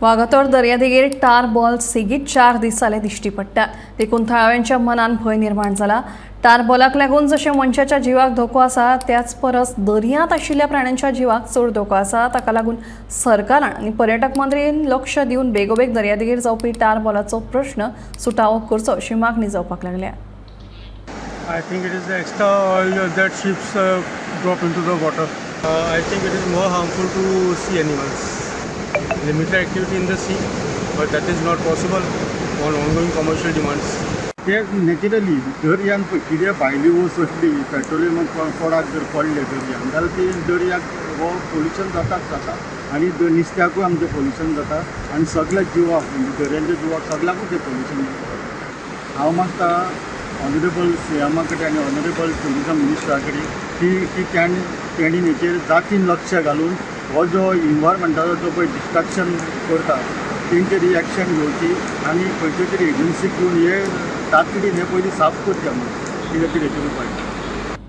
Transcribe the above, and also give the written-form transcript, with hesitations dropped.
वागातोर दर्यादेगेर टार बॉल सेगीत 4 दीस जाले दिश्टी पडटा देखून थळाव्यांच्या मनात भय निर्माण जाला। टार बॉलाक लागून जशें मनशाच्या जिवाक धोको आसा त्याच परस दर्यांत आशिल्ल्या प्राण्यांच्या जिवाक चड धोको आसा। ताका लागून सरकारान आनी पर्यटक मंत्रीन लक्ष दिवन बेगोबेग दर्यादेगेर जावपी टार बॉलाचो प्रश्न सुटावो करचो अशी मागणी जावपाक लागल्या। I think it is the extra oil that ships drop into the water. I think it is more harmful to sea animals. Limited activity in the sea, but that is not possible on ongoing commercial demands. ते naturally दर्यान पळय कितें भायली वस्त असली petroleum product जर पडले दर्यान जाल्यार ती दर्याक हो पोल्युशन जाता आनी नुस्त्याकूय आमचें पोल्युशन जाता आनी सगळ्या जिवाक म्हणजे दर्याच्या जिवाक सगळ्याकूच तें पोल्युशन जाता। हांव मागता ऑनरेबल सीएमा कडेन आनी ऑनरेबल टुरिजम मिनिस्टरा कडेन की तेणी हेचेर जातीन लक्ष घालून हो जो इन्वायरमेंटाचो जो पळय डिस्ट्रक्शन करता तेंचेर एक्शन घेवची आनी खंयचे तरी एजन्सी घेवन हे तातडीन हे पयलीं साफ करचें म्हणून कितें तरी हेचेर उपाय।